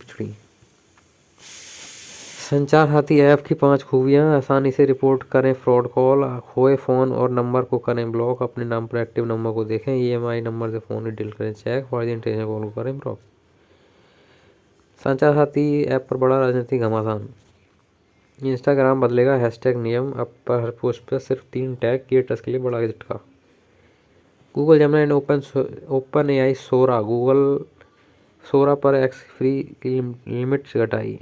पिछड़ी। संचार साथी ऐप की 5 खूबियां। आसानी से रिपोर्ट करें फ्रॉड कॉल, खोए फ़ोन और नंबर को करें ब्लॉक, अपने नाम पर एक्टिव नंबर को देखें, ईएमआई नंबर से फ़ोन डिटेल करें चेक, फर्जी इंटेंशन कॉल को करें ब्लॉक। संचार साथी ऐप पर बड़ा राजनीतिक घमासान। इंस्टाग्राम बदलेगा हैशटैग नियम, अब पर हर पोस्ट पर सिर्फ 3 टैग, क्रिएटर्स के लिए बड़ा झटका। Google Gemini and OpenAI Sora, Google Sora पर एक्स फ्री की लिमिट घटाई।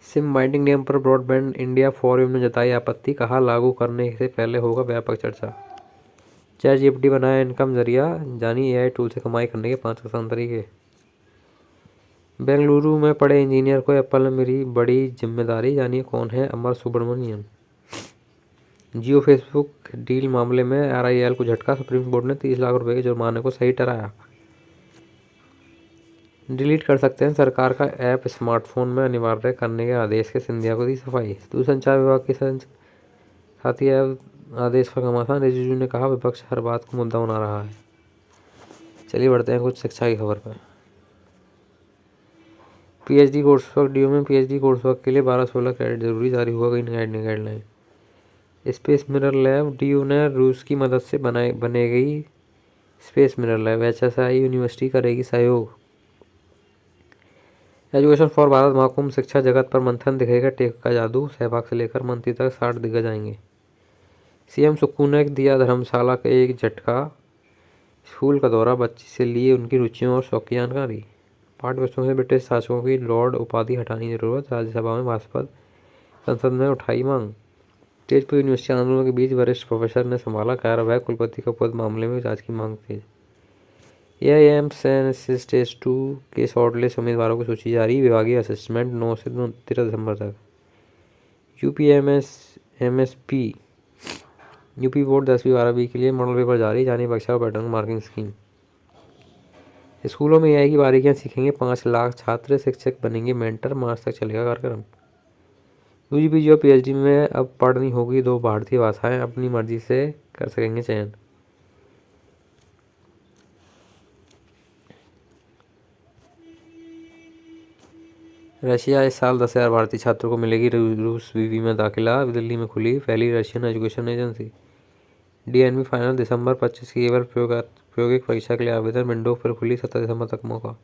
सिम बाइंडिंग नियम पर ब्रॉडबैंड इंडिया फोरम ने जताई आपत्ति, कहा लागू करने से पहले होगा व्यापक चर्चा। चैटजीपीटी बनाया इनकम जरिया, जानी एआई टूल से कमाई करने के 5 आसान तरीके। बेंगलुरु में पढ़े इंजीनियर को एप्पल ने मिली बड़ी जिम्मेदारी, जानिए कौन है अमर सुब्रमण्यन। जियो फेसबुक डील मामले में आरआईएल को झटका, सुप्रीम कोर्ट ने 30 लाख रुपए के जुर्माने को सही ठहराया। डिलीट कर सकते हैं सरकार का ऐप, स्मार्टफोन में अनिवार्य करने के आदेश के सिंधिया को दी सफाई। दूरसंचार विभाग के साथी ऐप आदेश पर घमासान, रिजिजू ने कहा विपक्ष हर बात को मुद्दा बना रहा है। चलिए बढ़ते हैं कुछ शिक्षा की खबर पर। पीएचडी कोर्स वर्क, डीयू में पीएचडी कोर्स वर्क के लिए 12-16 क्रेडिट जरूरी, जारी हुआ कई guideline. Space mirror lab, DU ने रूस की मदद से बनेगी स्पेस मिरर लैब, एचएसआई यूनिवर्सिटी करेगी सहयोग। एजुकेशन फॉर भारत महाकुंभ, शिक्षा जगत पर मंथन, दिखेगा टेक का जादू, सहभाग से लेकर मंत्री तक 60 दिग्गज आएंगे। सीएम सुक्खू ने दिया धर्मशाला का एक झटका, स्कूल का दौरा, बच्ची से लिए उनकी रुचियों और शौक की जानकारी। पाठ्य पुस्तकों से ब्रिटिश शासकों की लॉर्ड उपाधि हटाने की जरूरत, राज्यसभा में भाजपा संसद में उठाई मांग। तेजपुर यूनिवर्सिटी आंदोलन के बीच वरिष्ठ प्रोफेसर ने संभाला कार्यभार, कुलपति का पद, मामले में जांच की मांग तेज। एआईएमएस टेस्ट 2 के शॉर्टलिस्ट उम्मीदवारों की सूची जारी, विभागीय असेसमेंट 9 से 13 दिसंबर तक। यूपी बोर्ड 10वीं-12वीं के लिए मॉडल पेपर जारी, जानिए परीक्षा और पैटर्न मार्किंग स्कीम। स्कूलों में एआई की बारीकियां सीखेंगे 5 लाख छात्र, शिक्षक बनेंगे मेंटर, मार्च तक चलेगा कार्यक्रम। यूजी पीजी और पीएचडी में अब पढ़नी होगी 2 भारतीय भाषाएं, अपनी मर्जी से कर सकेंगे चयन। रशिया इस साल 10,000 भारतीय छात्रों को मिलेगी रूस वीवी में दाखिला, दिल्ली में खुली पहली Russian education agency. DNB final दिसंबर 25 की केवल प्रायोगिक परीक्षा के लिए आवेदन, विंडो पर खुली 17 दिसंबर तक मौका।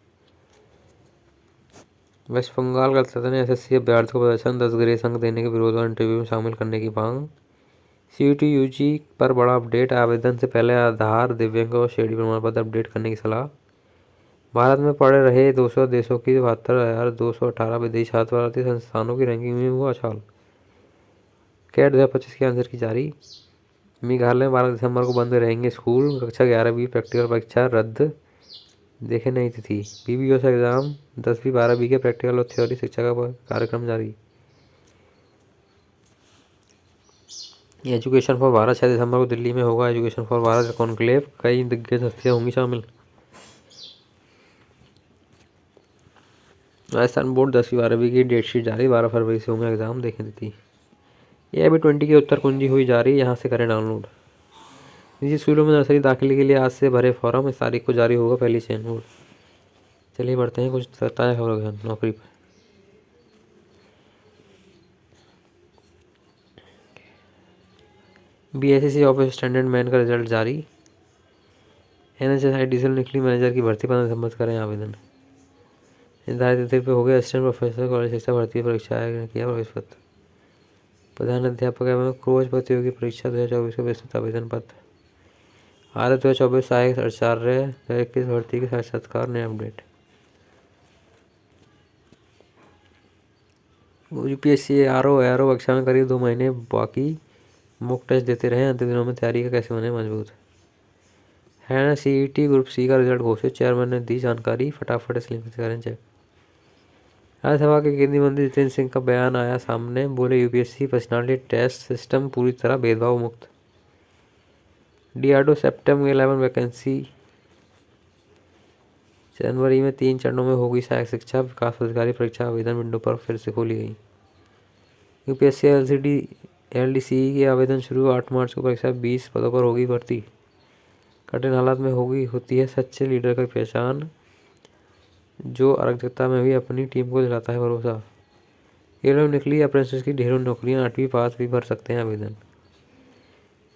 वेस्ट बंगाल कलकत्ता ने एसएससी अभ्यर्थी को प्रदर्शन 10 ग्रेस अंक देने के विरोध और इंटरव्यू में शामिल करने की मांग। सीयूटी यूजी पर बड़ा अपडेट, आवेदन से पहले आधार, दिव्यांग और शेडी प्रमाण पत्र अपडेट करने की सलाह। भारत में पढ़ रहे 200 देशों की 72,218 विदेशी छात्र भारतीय संस्थानों की रैंकिंग में हुआ छाल। कैट 2025 की आंसर की जारी। मेघालय में 12 दिसंबर को बंद रहेंगे स्कूल, कक्षा 11वीं प्रैक्टिकल परीक्षा रद्द, देखे नहीं तिथि। बीबीओ से एग्जाम, 10वीं-12वीं के प्रैक्टिकल और थ्योरी शिक्षा का कार्यक्रम जारी। एजुकेशन फॉर भारत 6 दिसंबर को दिल्ली में होगा एजुकेशन फॉर भारत कॉन्क्लेव, कई दिग्गज हस्तियां होंगी शामिल। राजस्थान बोर्ड 10वीं-12वीं की डेटशीट जारी, 12 फरवरी से होंगे एग्जाम, देखें तिथि। AIB20 की उत्तर कुंजी हुई जारी, यहाँ से करें डाउनलोड। निजी स्कूलों में नर्सरी दाखिले के लिए आज से भरे फॉर्म, इस तारीख को जारी होगा पहली चयन बोर्ड। चलिए बढ़ते हैं कुछ ताजा खबरों नौकरी पर। बीएससी ऑफिस अटेंडेंट मैन का रिजल्ट जारी। NHSI डीजल निकली मैनेजर की भर्ती, 15 दिसंबर से करें आवेदन। निर्धारित तिथि पर हो गया असिस्टेंट प्रोफेसर कॉलेज शिक्षा भर्ती परीक्षा आयोग ने किया प्रवेश पत्र। प्रधान अध्यापक एवं क्रोज प्रतियोगी परीक्षा 2024 का विस्तृत आवेदन पत्र। आर 2024 सहायक आचार्य 2021 भर्ती के साक्षात्कार नए अपडेट। यूपीएससी आरओ कक्षा में करीब 2 महीने बाकी, मॉक टेस्ट देते रहे, अंतिम दिनों में तैयारी का कैसे बने मजबूत। हरियाणा सीईटी ग्रुप सी का रिजल्ट घोषित, चेयरमैन ने दी जानकारी, फटाफट इसलिए करें चेक। राज्यसभा के केंद्रीय मंत्री जितेंद्र सिंह का बयान आया सामने, बोले यूपीएससी पर्सनालिटी टेस्ट सिस्टम पूरी तरह भेदभाव मुक्त। डीआरडीओ सेप्टेम्बर 11 वैकेंसी, जनवरी में 3 चरणों में होगी सहायक शिक्षा विकास अधिकारी परीक्षा, आवेदन विंडो पर फिर से खोली गई। यूपीएससी एलडीसी के आवेदन शुरू, 8 मार्च को परीक्षा, 20 पदों पर होगी भर्ती। कठिन हालात में होती है सच्चे लीडर की पहचान। जो अराजकता में भी अपनी टीम को दिलाता है भरोसा। एलओ निकली अप्रेंटिस की ढेरों नौकरियां, 8वीं पास भी भर सकते हैं आवेदन।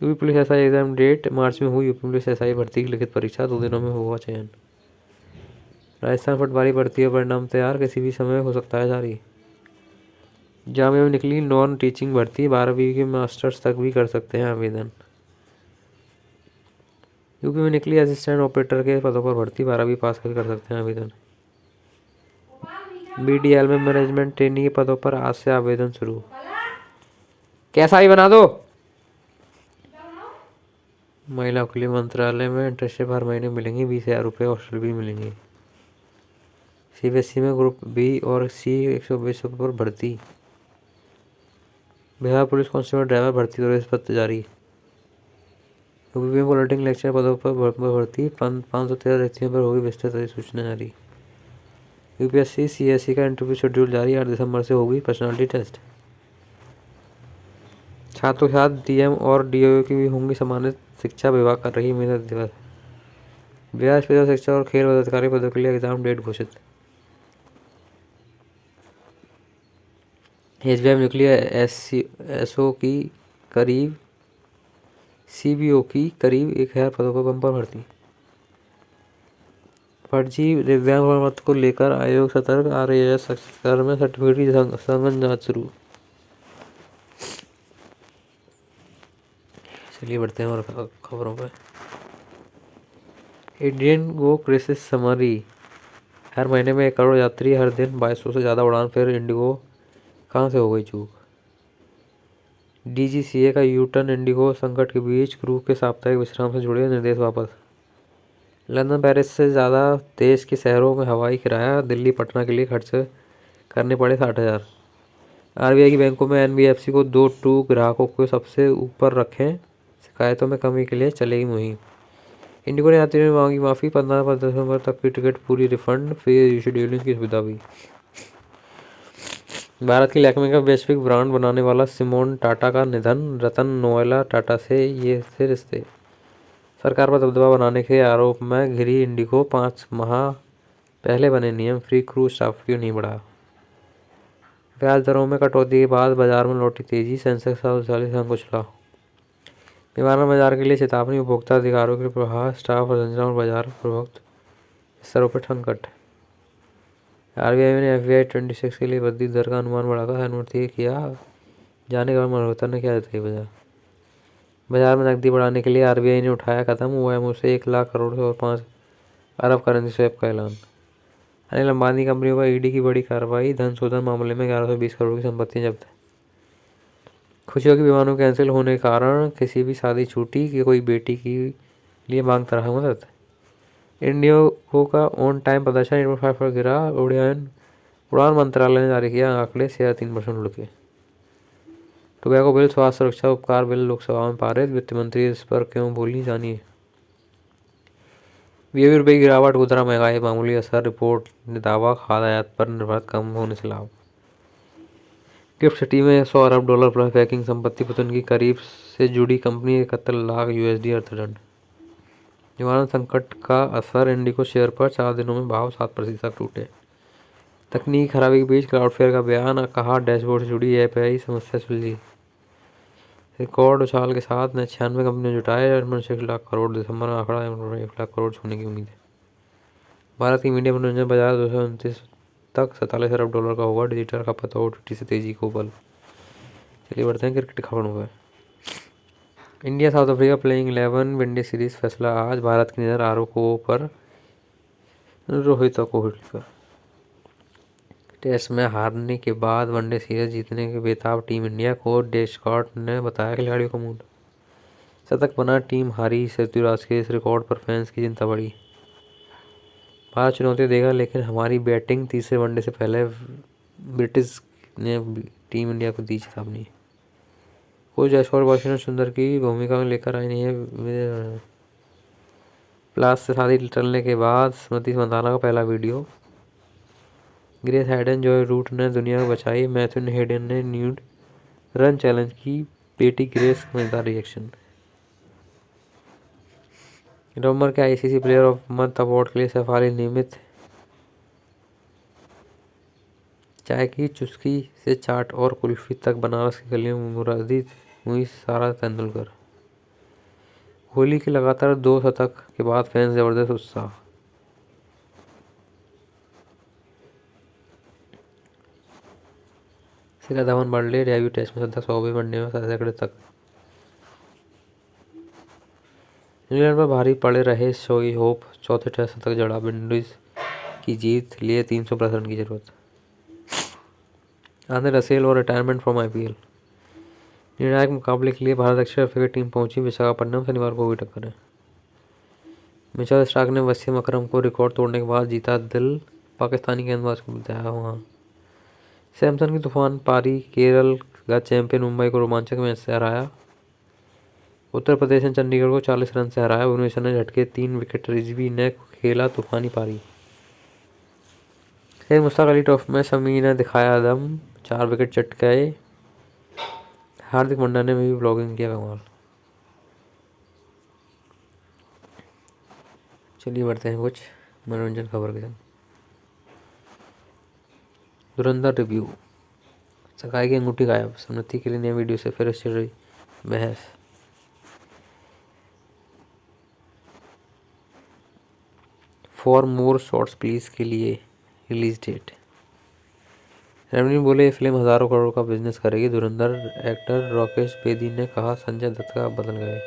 UP police SI exam date March में हुई। यूपी पुलिस एसआई भर्ती की लिखित परीक्षा 2 दिनों में हुआ चयन। राजस्थान पटवारी भर्ती का परिणाम तैयार, किसी भी समय हो सकता है जारी। जामिया में निकली नॉन टीचिंग भर्ती, 12वीं के मास्टर्स तक भी कर सकते हैं आवेदन। यूपी में निकली असिस्टेंट ऑपरेटर के पदों पर भर्ती, 12वीं पास कर सकते हैं आवेदन। बीडीएल में मैनेजमेंट ट्रेनी के पदों पर आज से आवेदन शुरू। कैसा ही बना दो। महिला के लिए मंत्रालय में इंटर्नशिप हर महीने मिलेंगी, 20,000 रुपये हॉस्टल भी मिलेंगे। सीबीएसई में ग्रुप बी और सी 120 पर भर्ती। बिहार पुलिस कांस्टेबल ड्राइवर भर्ती प्रवेश पत्र जारी। यूपी में पॉलिटिकल लेक्चर पदों पर भर्ती, 513 रिक्तियों पर होगी विस्तृत अधिसूचना जारी। यूपीएससी सीएससी का इंटरव्यू शेड्यूल जारी, 8 दिसंबर से होगी पर्सनालिटी टेस्ट। छात्रों के साथ डीएम और डीओ की भी होंगी सम्मानित, शिक्षा विभाग कर रही मेहनत दिवस। बिहार स्पेशल शिक्षा और खेल पदाधिकारी पदों के लिए एग्जाम डेट घोषित। एसबीआई में निकली एसओ की करीब सीबीओ की करीब 1,000 पदों पर बंपर भर्ती। फर्जी दिव्यांग प्रमाण पत्र को लेकर आयोग सतर्क, आरएएस कर में सर्टिफिकेट की सघन जांच शुरू। चलिए बढ़ते हैं और खबरों पर। इंडियन गो क्राइसिस समरी। हर महीने में 1 करोड़ यात्री, हर दिन 2200 से ज़्यादा उड़ान, फिर इंडिगो कहाँ से हो गई चूक। डीजीसीए का यूटर्न, इंडिगो संकट के बीच क्रू के साप्ताहिक विश्राम से जुड़े निर्देश वापस। लंदन पेरिस से ज़्यादा देश के शहरों में हवाई किराया, दिल्ली पटना के लिए खर्च करने पड़े 60,000। आरबीआई की बैंकों में एनबीएफसी को 2 ग्राहकों को सबसे ऊपर रखें, शिकायतों में कमी के लिए चलेगी मुहिम। इंडिगो ने यात्रियों ने मांगी माफ़ी, 15 दिसंबर तक की टिकट पूरी रिफंड, फिर शेड्यूलिंग की सुविधा भी। भारत की लैक्मे का वैश्विक ब्रांड बनाने वाला सिमोन टाटा का निधन, रतन नोएला टाटा से ये थे रिश्ते। सरकार पर दबदबा बनाने के आरोप में घिरी इंडिगो, 5 माह पहले बने नियम फ्री क्रू स्टाफ क्यों नहीं बढ़ा। ब्याज दरों में कटौती के बाद बाजार में लौटी तेजी, सेंसेक्स 40 अंक उछला। विमानन बाजार के लिए चेतावनी, उपभोक्ता अधिकारों के प्रभाव, स्टाफ और संरचना और बाजार प्रभुत्व स्तरों पर संकट। आरबीआई ने एफबीआई 26 के लिए वृद्धि दर का अनुमान बढ़ाकर अनुमति किया जाने के बाद मल्होत्रा ने क्या जताई वजह। बाजार में नकदी बढ़ाने के लिए आरबीआई ने उठाया कदम, ओएमओ से 1 लाख करोड़ और 5 अरब करेंसी स्वैप का ऐलान। अनिल अंबानी कंपनियों पर ईडी की बड़ी कार्रवाई, धन शोधन मामले में 1120 करोड़ की संपत्ति जब्त। खुशियों के विमानों कैंसिल होने के कारण किसी भी शादी छूटी कि कोई बेटी के लिए मांगता रहा मदद। इंडिगो का ऑन टाइम प्रदर्शन 8.5 पर गिरा, उड़ान मंत्रालय ने जारी किया आंकड़े, शेयर 3% लुढ़के। टोबैको बिल, स्वास्थ्य सुरक्षा उपकार बिल लोकसभा में पारित, वित्त मंत्री इस पर क्यों बोली, जानिए। 20 रुपये की गिरावट, खुदरा महंगाई मामूली असर, रिपोर्ट ने दावा, खाद्य आयात पर निर्भरता कम होने से लाभ। गिफ्ट सिटी में $100 अरब पैकिंग संपत्ति पतन की करीब से जुड़ी कंपनी, 71 लाख यूएसडी अर्थदंड। विमानन संकट का असर इंडिगो शेयर पर, 4 दिनों में भाव 7% टूटे। तकनीकी खराबी के बीच क्लाउडफेयर का बयान, कहा डैशबोर्ड से जुड़ी एपीआई समस्या सुलझी। रिकॉर्ड उछाल के साथ 96 कंपनियों जुटाए 6 लाख करोड़, दिसंबर में आंकड़ा 1 लाख करोड़ छूने की उम्मीद है। भारत की मीडिया मनोरंजन बाजार 229 तक $47 अरब का होगा, डिजिटल खपत और ओटीटी से तेजी को बल। चलिए बढ़ते हैं क्रिकेट खबरों पर। India south Africa playing 11 one day series फैसला आज, भारत की नज़र आरओ पर, रोहित और कोहली पर। टेस्ट में हारने के बाद वनडे सीरीज जीतने के बेताब टीम इंडिया को डेस्कॉट ने बताया खिलाड़ियों का मूड। शतक बना, टीम हारी, ऋतुराज के इस रिकॉर्ड पर फैंस की चिंता बढ़ी। भारत चुनौती देगा लेकिन हमारी बैटिंग, तीसरे वनडे से पहले ब्रिटिश ने टीम इंडिया को दी चेतावनी। कोच जसवाल वाशिंगटन सुंदर की भूमिका में लेकर आई नहीं है। प्लास से शादी टलने के बाद स्मृति मंदाना का पहला video. Grace Hayden, Joe Root ने दुनिया को बचाई, मैथ्यू हेडन ने न्यूड रन चैलेंज की बेटी ग्रेस का मजेदार रिएक्शन। नवंबर के ICC player of month award के लिए शेफाली नियमित चाय की चुस्की से चाट और कुल्फी तक बनारस की गलियों में मुरादी हुई सारा तेंदुलकर। कोहली के लगातार 2 शतक के बाद फैंस जबरदस्त उत्साह। Shikhar Dhawan birthday debut test में शतक, 100वें वनडे में सैकड़े तक। न्यूजीलैंड पर भारी पड़े रहे शोई होप, चौथे टेस्ट शतक जड़ा। विंडीज की जीत लिए 300+ रन की जरूरत। आंद्रे रसेल और रिटायरमेंट फ्रॉम IPL। निर्णायक मुकाबले के लिए भारत दक्षिण अफ्रीका टीम पहुंची विशाखापट्टनम, शनिवार को हुई टक्कर है। मिचेल स्टार्क ने वसीम अकरम को रिकॉर्ड तोड़ने के बाद जीता दिल, पाकिस्तानी गेंदबाज को बताया वहां। सैमसन की तूफान पारी केरल का चैंपियन मुंबई को रोमांचक मैच से हराया। उत्तर प्रदेश ने चंडीगढ़ को 40 रन से हराया। भुवनेश्वर ने झटके 3 विकेट, रिजवी ने खेला तूफानी पारी। सैयद मुश्ताक अली ट्रॉफी में शमी ने दिखाया दम, 4 विकेट चटकाए। हार्दिक पांड्या ने भी ब्लॉगिंग किया कमाल। चलिए बढ़ते हैं कुछ मनोरंजन खबर के साथ। धुरंधर रिव्यू। सगाई की अंगूठी गायब, समृद्धि के लिए नए वीडियो से फिर छिड़ रही बहस। फॉर मोर शॉर्ट्स प्लीज के लिए रिलीज डेट। रणवीर बोले ये फिल्म हजारों करोड़ का बिजनेस करेगी। धुरंधर एक्टर राकेश बेदी ने कहा संजय दत्त का बदल गए।